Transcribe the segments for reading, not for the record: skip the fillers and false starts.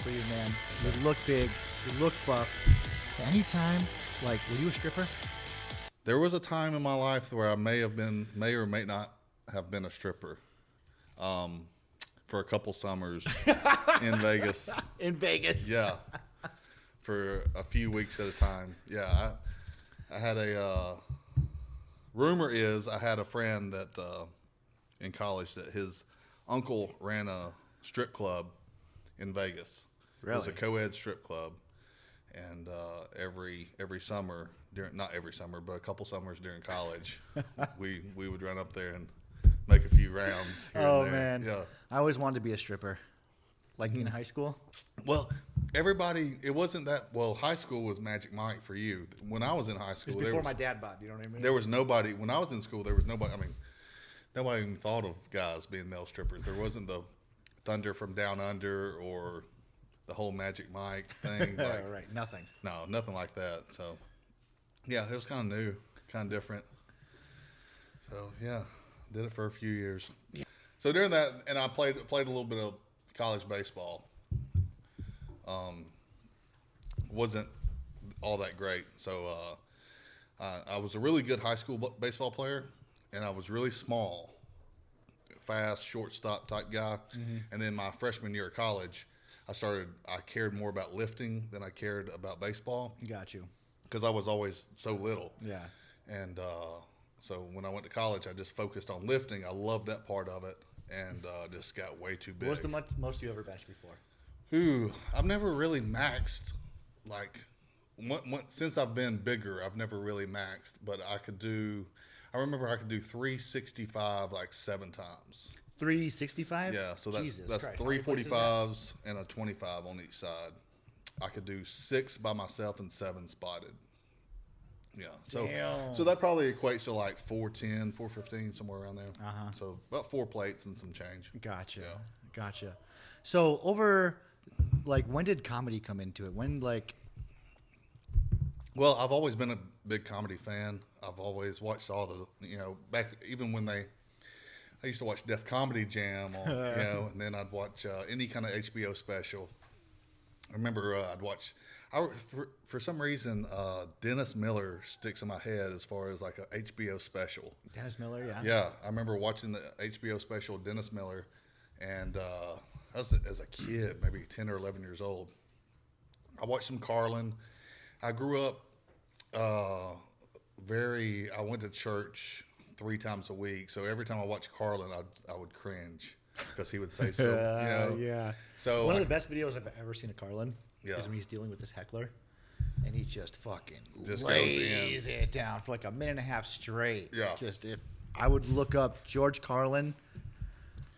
for you, man. You look big. You look buff. Anytime, like, were you a stripper? There was a time in my life where I may or may not have been a stripper. For a couple summers in Vegas. In Vegas. Yeah. For a few weeks at a time. Yeah. I had rumor is I had a friend that in college that his uncle ran a strip club in Vegas. Really? It was a co-ed strip club. And every summer, not every summer, but a couple summers during college, we would run up there and make a few rounds here and there. Man. Yeah. I always wanted to be a stripper. Like in high school? Well, it wasn't that, high school was Magic Mike for you. When I was in high school, Before my dad bought, you know what I mean? there was nobody, when I was in school, there was nobody, nobody even thought of guys being male strippers. There wasn't the Thunder from Down Under or the whole Magic Mike thing. Right, nothing. No, nothing like that. So, yeah, it was kind of new, kind of different. So, yeah, did it for a few years. Yeah. So during that, and I played a little bit of college baseball. Wasn't all that great. So I was a really good high school baseball player, and I was really small, fast, shortstop type guy. Mm-hmm. And then my freshman year of college, I cared more about lifting than I cared about baseball. Got you. Because I was always so little. Yeah. And so when I went to college, I just focused on lifting. I loved that part of it, and just got way too big. What was the most you ever benched before? I've never really maxed. Like, since I've been bigger, I've never really maxed. But I remember I could do 365 like 7 times. 365? Yeah, so Jesus that's Christ. 345s and a 25 on each side. I could do 6 by myself and 7 spotted. Yeah, so that probably equates to like 410, 415, somewhere around there. Uh-huh. So about 4 plates and some change. Gotcha. Yeah. Gotcha. So when did comedy come into it? Well, I've always been a big comedy fan. I've always watched all the, back even when I used to watch Def Comedy Jam, and then I'd watch any kind of HBO special. I remember I'd watch, for some reason, Dennis Miller sticks in my head as far as like a HBO special. Dennis Miller, yeah. Yeah, I remember watching the HBO special Dennis Miller, and as a kid, maybe 10 or 11 years old. I watched some Carlin. I grew up I went to church 3 times a week, so every time I watched Carlin, I would cringe because he would say so. Yeah. So one of the best videos I've ever seen of Carlin Yeah. is when he's dealing with this heckler, and he just fucking Just lays it down for like a minute and a half straight. Yeah. Just if I would look up George Carlin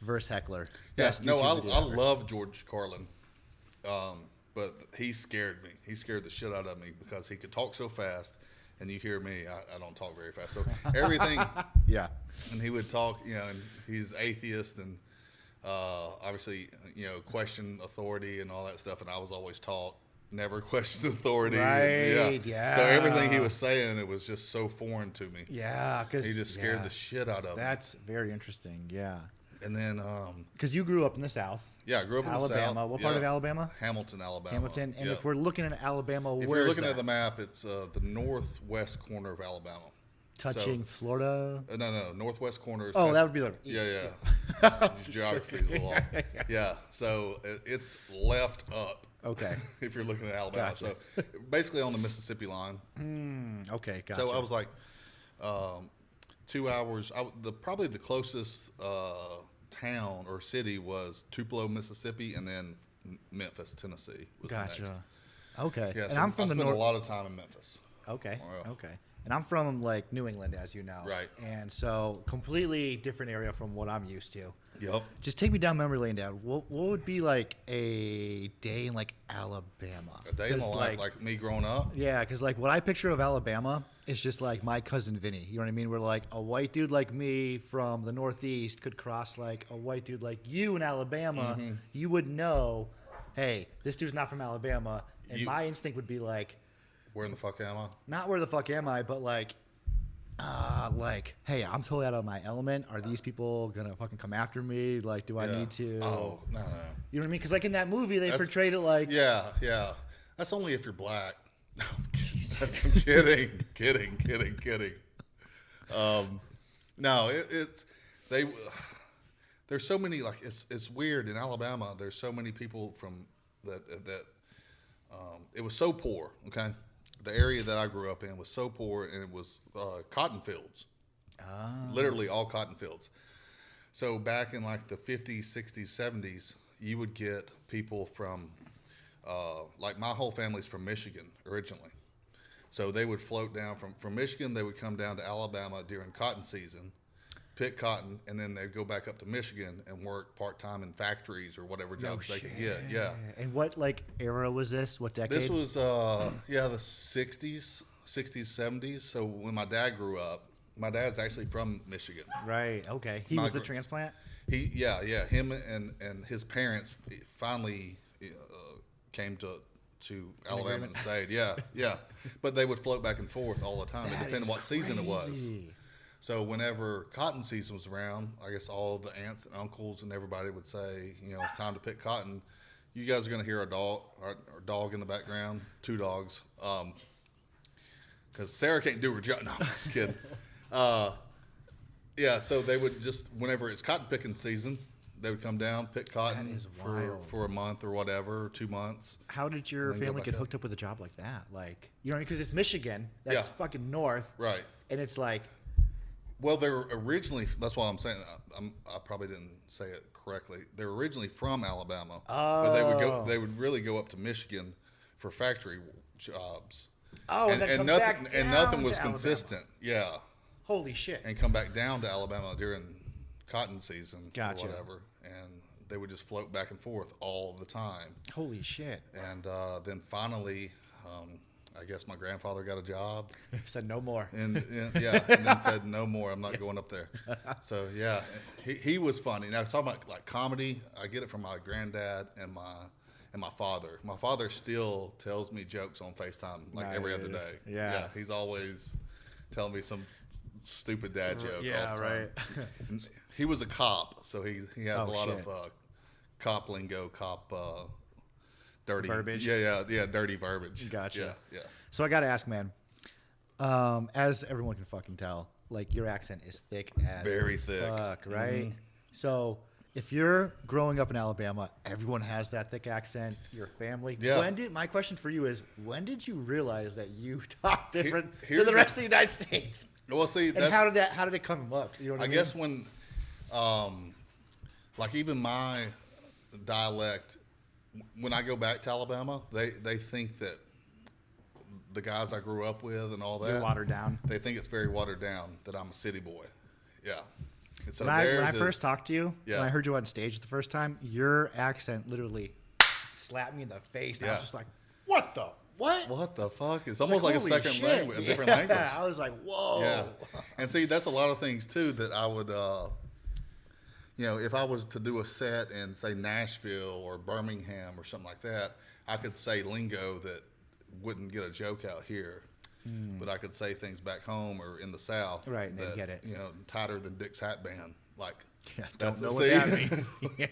versus heckler. Yes, Best no, YouTube video I ever. love George Carlin, but he scared me. He scared the shit out of me because he could talk so fast, and you hear me, I don't talk very fast. So everything, Yeah. and he would talk, and he's atheist, and obviously, question authority and all that stuff, and I was always taught never question authority. Right, yeah. So everything he was saying, it was just so foreign to me. Yeah, because He just scared the shit out of me. That's very interesting. Yeah. And then, Because you grew up in the South. yeah, I grew up in the South. Alabama. What part of Alabama? Hamilton, Alabama. Hamilton. And Yeah. if we're looking at Alabama, If where you're is looking that? at the map, it's the northwest corner of Alabama. Touching Florida. No, northwest corner. Is Oh, that would be the east. Yeah. Geography is a little off. Yeah, so it's left up. Okay. If you're looking at Alabama, Gotcha. so basically on the Mississippi line. Okay, gotcha. So I was like 2 hours. Probably the closest town or city was Tupelo, Mississippi, and then Memphis, Tennessee. Was the next. Gotcha. Okay. Yeah, And so I'm from I the spent north. a lot of time in Memphis. Okay. Wow. Okay. And I'm from like New England, as you know. Right. And so completely different area from what I'm used to. Yep. Just take me down memory lane, Dad. What would be like a day in like Alabama? A day in the 'Cause, life, like me growing up. Yeah, because like what I picture of Alabama is just like my cousin Vinny. You know what I mean? Where like a white dude like me from the Northeast could cross like a white dude like you in Alabama. Mm-hmm. You would know, hey, this dude's not from Alabama. And You- my instinct would be like, Where in the fuck am I? not where the fuck am I, but like, like, hey, I'm totally out of my element. Are these people gonna fucking come after me? Like, do I Yeah. need to? Oh, no. You know what I mean? Because like in that movie, they portrayed it like, Yeah, yeah. That's only if you're black. No, Jesus. I'm kidding. No, it's they. There's so many, like, it's weird in Alabama. There's so many people from that. It was so poor. Okay, the area that I grew up in was so poor, and it was cotton fields. Literally all cotton fields. So back in like the 50s, 60s, 70s, you would get people from, like my whole family's from Michigan originally. So they would float down from Michigan. They would come down to Alabama during cotton season, pick cotton, and then they'd go back up to Michigan and work part-time in factories or whatever jobs they could get. Yeah. And what like era was this? What decade? This was, the 60s, 70s. So when my dad grew up, my dad's actually from Michigan. Right. Okay. He was the transplant. Him and his parents finally came to Alabama and stayed. Yeah. But they would float back and forth all the time. It depended on what season it was. So whenever cotton season was around, I guess all the aunts and uncles and everybody would say, it's time to pick cotton. You guys are going to hear a dog in the background, 2 dogs, because Sarah can't do her job. No, I'm just kidding. Yeah, so they would just, whenever it's cotton picking season, they would come down, pick cotton for a month or whatever, 2 months. How did your family get hooked up with a job like that? Like, because it's Michigan, that's fucking north. Right. And it's like. Well, they're originally, that's what I'm saying. I probably didn't say it correctly. They're originally from Alabama. Oh. But they would really go up to Michigan for factory jobs. Oh, and then come back down and nothing was to consistent. Alabama. Yeah. Holy shit. And come back down to Alabama during cotton season Gotcha. or whatever. And they would just float back and forth all the time. Holy shit. And then finally, I guess my grandfather got a job. Said no more. And then said no more. I'm not going up there. So yeah, he was funny. Now talking about like comedy, I get it from my granddad and my father. My father still tells me jokes on FaceTime like every other day. Yeah. He's always telling me some stupid dad joke. Yeah, all the time. right. And he was a cop, so he has a lot shit. of cop lingo, dirty verbiage. Yeah, dirty verbiage. Gotcha. Yeah. So I got to ask, man, as everyone can fucking tell, like your accent is thick as Very thick. fuck, right? Mm-hmm. So if you're growing up in Alabama, everyone has that thick accent, your family. Yeah. My question for you is, when did you realize that you talk different to here's the rest of the United States? Well, see, And how did it come up? You know what I mean? guess when, like even my dialect, when I go back to Alabama, they think that the guys I grew up with and all that, You're watered down. They think it's very watered down, that I'm a city boy. Yeah. And so When I first talked to you, Yeah. when I heard you on stage the first time, your accent literally slapped me in the face. And I was just like, what the? What? What the fuck? It's almost like a holy second shit. language, a different language. I was like, whoa. Yeah. And see, that's a lot of things too that I would, if I was to do a set in say Nashville or Birmingham or something like that, I could say lingo that wouldn't get a joke out here. But I could say things back home or in the South. Right, and that, they get it. Tighter than Dick's hat band. Like, Yeah, that's don't know see? what that means. Yeah.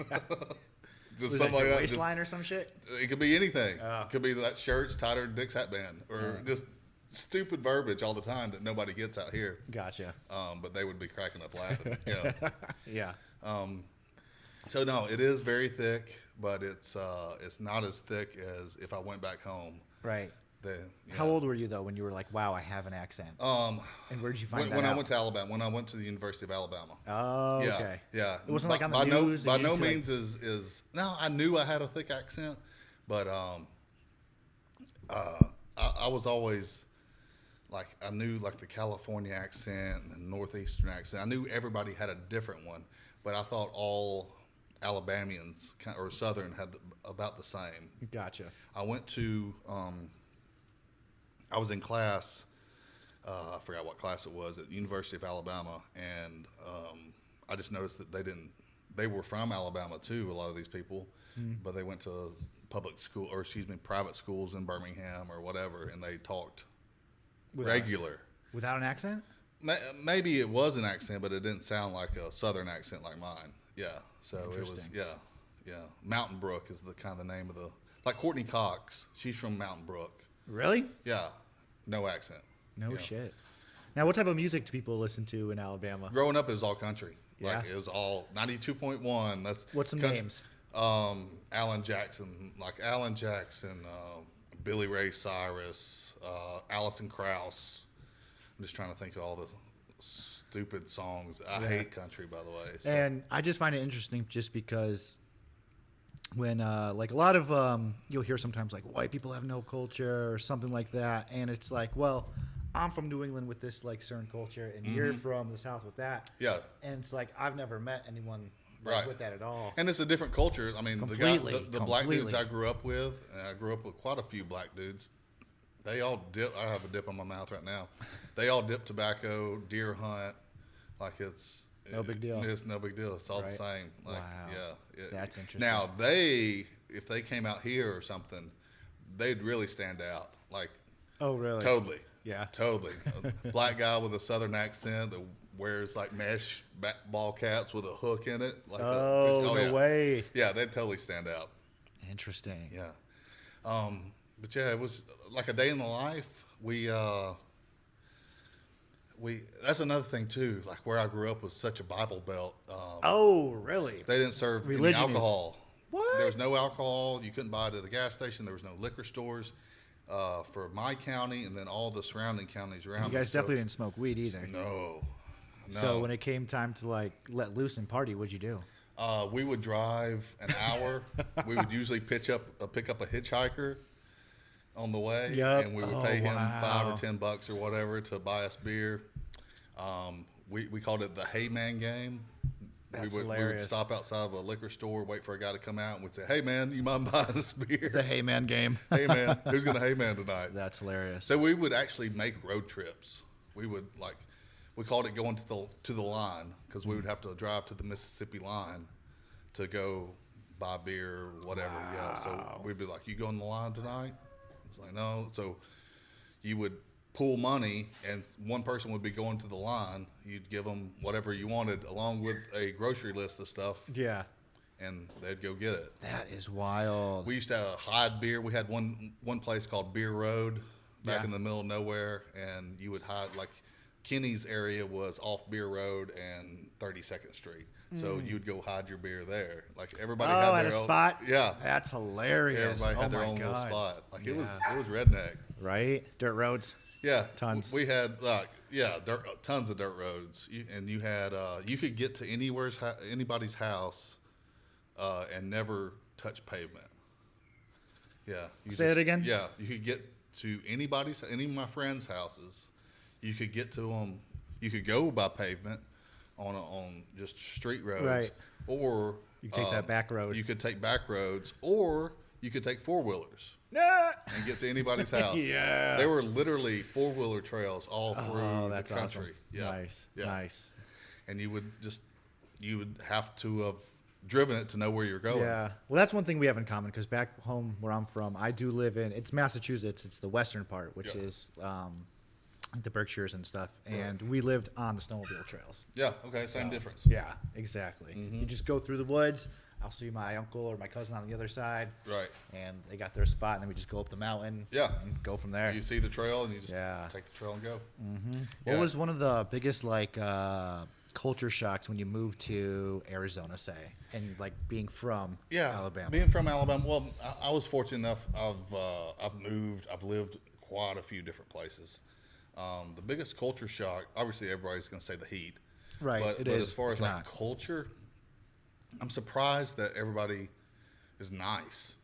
Just Was something that like your that. waistline or some shit? It could be anything. Oh. It could be that shirt's tighter than Dick's hat band, or just stupid verbiage all the time that nobody gets out here. Gotcha. But they would be cracking up laughing. Yeah. So no, it is very thick, but it's not as thick as if I went back home. Right. Then, How old were you though when you were like, "Wow, I have an accent"? And where did you find that when I out? went to Alabama, when I went to the University of Alabama. Oh, Yeah, okay. yeah. It wasn't like on the news. By and you no just, like- means is no. I knew I had a thick accent, but I was always like I knew like the California accent and the northeastern accent. I knew everybody had a different one, but I thought all Alabamians or Southern had about the same. Gotcha. I went to I was in class. I forgot what class it was at the University of Alabama, and I just noticed that they were from Alabama too. A lot of these people, but they went to private schools in Birmingham or whatever, and they talked regular. Without an accent? Maybe it was an accent, but it didn't sound like a Southern accent like mine. Yeah. So it was. Interesting. Yeah. Mountain Brook is the kind of name of like Courtney Cox. She's from Mountain Brook. Really? Yeah. No accent. No Yeah. shit. Now, what type of music do people listen to in Alabama? Growing up, it was all country. Yeah. Like it was all 92.1. That's What's some country. names? Alan Jackson, Billy Ray Cyrus, Alison Krauss. I'm just trying to think of all the stupid songs. I hate country, by the way. So. And I just find it interesting just because when, like, a lot of, you'll hear sometimes, like, white people have no culture or something like that. And it's like, well, I'm from New England with this, like, certain culture, and you're from the South with that. Yeah. And it's like, I've never met anyone Right. with that at all. And it's a different culture. I mean, Completely, the black dudes I grew up with, and I grew up with quite a few black dudes. They all dip. I have a dip on my mouth right now. They all dip tobacco, deer hunt, like it's No big deal. It's no big deal. It's all the Right. same. Like, Wow. yeah. That's interesting. Now if they came out here or something, they'd really stand out. Like Oh, really? totally. Yeah. Totally. A black guy with a Southern accent that wears like mesh ball caps with a hook in it. Like Oh, no yeah. way. Yeah, they'd totally stand out. Interesting. Yeah. But yeah, it was like a day in the life. We that's another thing too. Like where I grew up was such a Bible belt. Oh, really? They didn't serve any Religion is- alcohol. What? There was no alcohol. You couldn't buy it at a gas station. There was no liquor stores for my county, and then all the surrounding counties around. You guys me. definitely didn't smoke weed either. No. So when it came time to, like, let loose and party, what'd you do? We would drive an hour. We would usually pick up a hitchhiker on the way, Yep. and we would Oh, pay him wow. $5 or $10 or whatever to buy us beer. We called it the Hey Man game. That's we would hilarious. stop outside of a liquor store, wait for a guy to come out, and we'd say, "Hey man, you mind buying us beer?" The Hey Man game. Hey man, who's gonna Hey Man tonight? That's hilarious. So we would actually make road trips. We would we called it going to the line because we would have to drive to the Mississippi line to go buy beer or whatever. Yeah. So we'd be like, "You going to the line tonight?" It's like, "No." So you would pool money, and one person would be going to the line. You'd give them whatever you wanted, along with a grocery list of stuff, Yeah. and they'd go get it. That is wild. We used to hide beer. We had one place called Beer Road back Yeah. in the middle of nowhere, and you would hide like Kenny's area was off Beer Road and 32nd Street. So you would go hide your beer there. Like everybody had at their a own spot? Yeah. That's hilarious. Everybody Oh had their my own little God. spot. Like it Yeah. was redneck. Right? Dirt roads. Yeah, Tons. We had tons of dirt roads, and you had you could get to anybody's house and never touch pavement. Yeah. Say it again? Yeah, you could get to any of my friends' houses. You could get to them. You could go by pavement on just street roads, Right. or You could take that back road. You could take back roads, or you could take 4-wheelers Nah. and get to anybody's house. Yeah. They were literally 4-wheeler trails all through Oh, the that's country. awesome. Yeah. Nice. Yeah. Nice. And you would have to have driven it to know where you're going. Yeah. Well, that's one thing we have in common because back home where I'm from, I do live it's Massachusetts. It's the western part, which Yeah. is the Berkshires and stuff. And we lived on the snowmobile trails. Yeah. Okay. Same difference. Yeah, exactly. You just go through the woods. I'll see my uncle or my cousin on the other side. Right. And they got their spot, and then we just go up the mountain. Yeah. And go from there. You see the trail, and you just Yeah. take the trail and go. What was one of the biggest culture shocks when you moved to Arizona, say, and like being from Alabama? Being from Alabama, well, I was fortunate enough. I've lived quite a few different places. The biggest culture shock, obviously, everybody's going to say the heat, Right, But, it but is. as far as like Not. culture, I'm surprised that everybody is nice.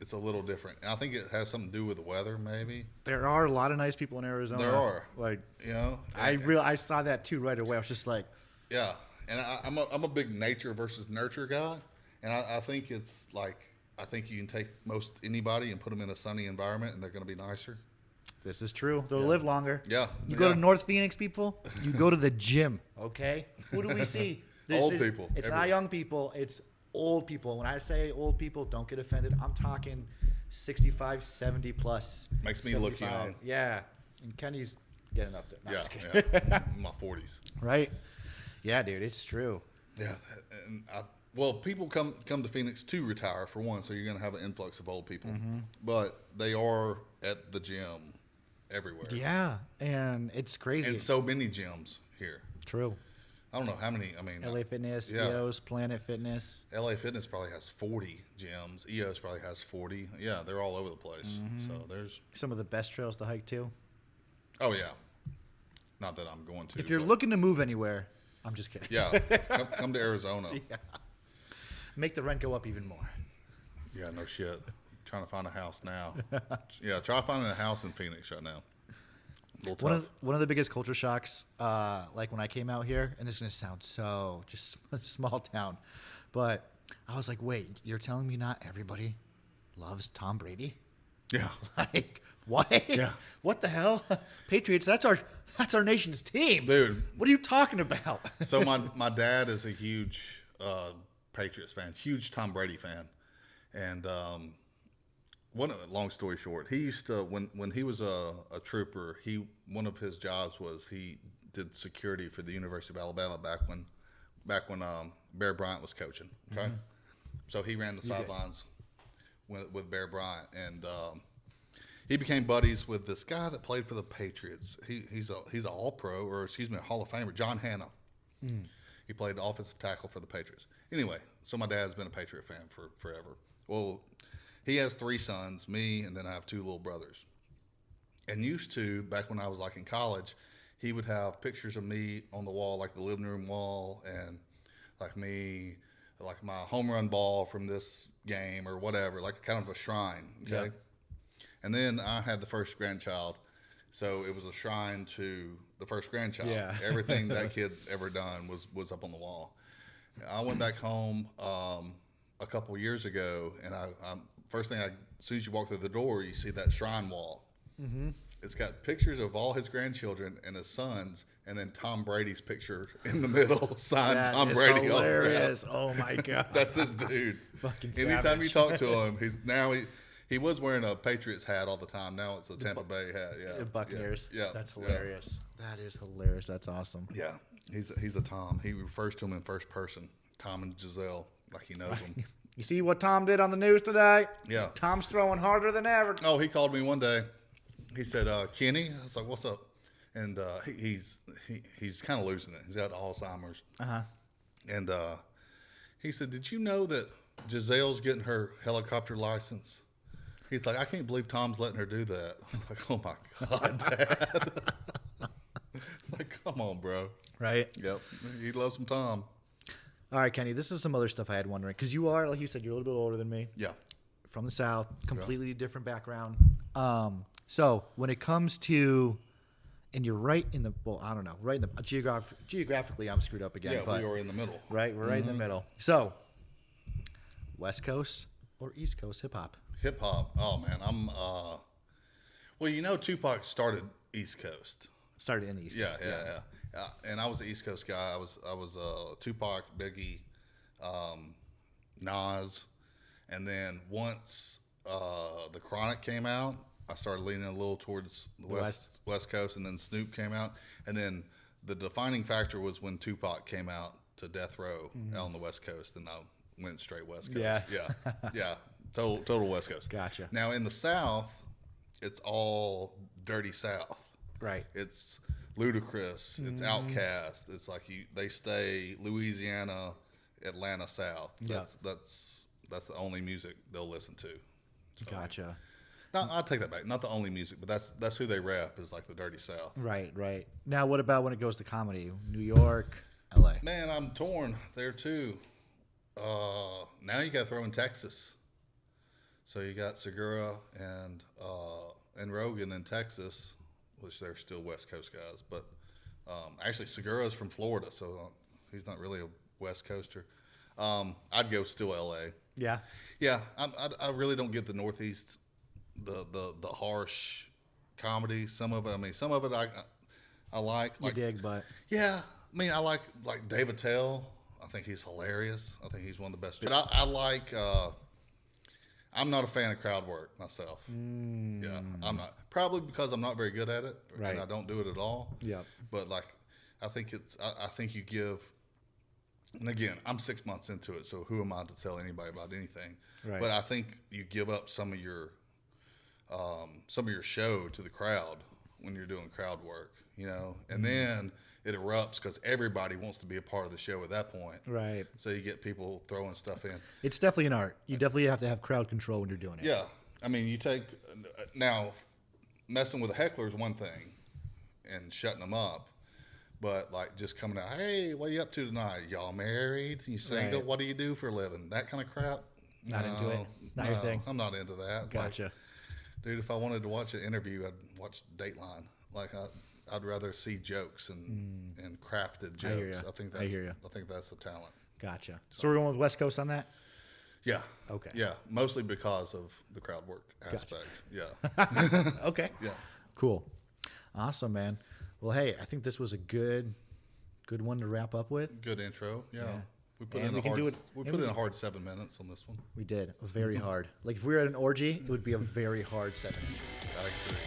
It's a little different, and I think it has something to do with the weather, maybe. There are a lot of nice people in Arizona. There are. Like You know, I saw that too right away. I was just like, Yeah, and I'm a big nature versus nurture guy, and I think it's like I think you can take most anybody and put them in a sunny environment, and they're going to be nicer. this is true. They'll live longer. Yeah, You go yeah. to North Phoenix, people. You go to the gym. Okay. Who do we see? Old people, It's not everywhere. young people. It's old people. When I say old people, don't get offended. I'm talking 65, 70 plus. Makes me look 75. young. Yeah. And Kenny's getting up there. No, I'm Yeah, just kidding. yeah. In my 40s. Right? Yeah, dude, it's true. Yeah, and people come to Phoenix to retire for one, so you're going to have an influx of old people. But they are at the gym everywhere. Yeah, and it's crazy. And so many gyms here. True. I don't know how many. I mean, LA Fitness, yeah. EOS, Planet Fitness. LA Fitness probably has 40 gyms. EOS probably has 40. Yeah, they're all over the place. So there's Some of the best trails to hike too. oh yeah, not that I'm going to. If you're but looking to move anywhere, I'm just kidding. yeah, come to Arizona. Yeah. Make the rent go up even more. Yeah, no shit. Trying to find a house now. Yeah, try finding a house in Phoenix right now. A little tough. One of the biggest culture shocks, like when I came out here, and this is gonna sound so just a small town, but I was like, wait, you're telling me not everybody loves Tom Brady? Yeah. Like what? Yeah. What the hell? Patriots, that's our nation's team. Dude. What are you talking about? So my dad is a huge Patriots fan, huge Tom Brady fan, and long story short, he used to when he was a trooper, one of his jobs was he did security for the University of Alabama back when Bear Bryant was coaching. Okay, so he ran the sidelines with Bear Bryant, and he became buddies with this guy that played for the Patriots. He's a All-Pro, or excuse me, a Hall of Famer, John Hanna. He played offensive tackle for the Patriots. Anyway, so my dad's been a Patriot fan for forever. Well, he has 3 sons, me, and then I have 2 little brothers. And used to, back when I was like in college, he would have pictures of me on the wall, like the living room wall, and like me, like my home run ball from this game or whatever, like kind of a shrine. Okay. Yeah. And then I had the first grandchild. So it was a shrine to the first grandchild. Yeah. Everything that kid's ever done was up on the wall. I went back home a couple years ago, and I first thing, as soon as you walk through the door, you see that shrine wall. Mm-hmm. It's got pictures of all his grandchildren and his sons, and then Tom Brady's picture in the middle, signed That Tom is Brady. hilarious. Oh my god. That's his dude. Fucking Anytime savage. you talk to him, he was wearing a Patriots hat all the time. Now it's a Tampa Bay hat. Yeah, Buccaneers. Yeah, That's yeah. hilarious. That is hilarious. That's awesome. Yeah, he's a Tom. He refers to him in first person, Tom and Giselle, like he knows them. You see what Tom did on the news today? Yeah. Tom's throwing harder than ever. Oh, he called me one day. He said, Kenny. I was like, what's up? And he's kind of losing it. He's got Alzheimer's. Uh-huh. And he said, did you know that Giselle's getting her helicopter license? He's like, I can't believe Tom's letting her do that. I'm like, oh my God, Dad. It's like, come on, bro. Right? Yep. He loves some Tom. All right, Kenny, this is some other stuff I had wondering. Because you are, like you said, you're a little bit older than me. Yeah. From the South. Completely different background. So when it comes to, and you're right in the, well, I don't know, right in the, geographically, I'm screwed up again. Yeah, but, we are in the middle. Right? We're right in the middle. So, West Coast or East Coast hip hop? Hip hop. Oh, man. Well, you know, Tupac started East Coast. Started in the East Coast. Yeah. And I was the East Coast guy. I was Tupac, Biggie, Nas, and then once the Chronic came out, I started leaning a little towards the West Coast, and then Snoop came out, and then the defining factor was when Tupac came out to Death Row out on the West Coast, and I went straight West Coast. Yeah. Total West Coast. Gotcha. Now in the South, it's all dirty South. Right. It's Ludacris, it's Outkast. It's like they stay Louisiana, Atlanta South. That's the only music they'll listen to. So, Gotcha. no, I'll take that back. Not the only music, but that's who they rap is like the dirty South. Right. Now, what about when it goes to comedy? New York, LA. Man, I'm torn there too. Now you got to throw in Texas. So you got Segura and Rogan in Texas, which they're still West Coast guys, but actually Segura's from Florida, so he's not really a West Coaster. I'd go still LA. Yeah. Yeah, I really don't get the Northeast, the harsh comedy. Some of it I like. You dig, but Yeah, I mean I like Dave Attell. I think he's hilarious. I think he's one of the best. But I I'm not a fan of crowd work myself. Yeah, I'm not. Probably because I'm not very good at it, Right. and I don't do it at all. Yep. But like, I think I think you give. And again, I'm 6 months into it, so who am I to tell anybody about anything? Right. But I think you give up some of your show to the crowd when you're doing crowd work, you know, and then it erupts because everybody wants to be a part of the show at that point. Right. So you get people throwing stuff in. It's definitely an art. You definitely have to have crowd control when you're doing it. Yeah, I mean, you take now messing with a heckler is one thing, and shutting them up. But like just coming out, hey, what are you up to tonight? Y'all married? You single? Right. What do you do for a living? That kind of crap. Not into it? Not your thing? I'm not into that. Gotcha. Like, dude, if I wanted to watch an interview, I'd watch Dateline. Like I'd rather see jokes and crafted I hear jokes. ya. I think I that's hear ya. I think that's the talent. Gotcha. So we're going with West Coast on that? Yeah. Okay. Yeah, mostly because of the crowd work aspect. Yeah. Okay. Yeah. Cool. Awesome, man. Well, hey, I think this was a good one to wrap up with. Good intro. Yeah. We put And in we a can hard. do it- We and put we in a can- hard 7 minutes on this one. We did. Very hard. Like if we were at an orgy, it would be a very hard 7 inches. I agree.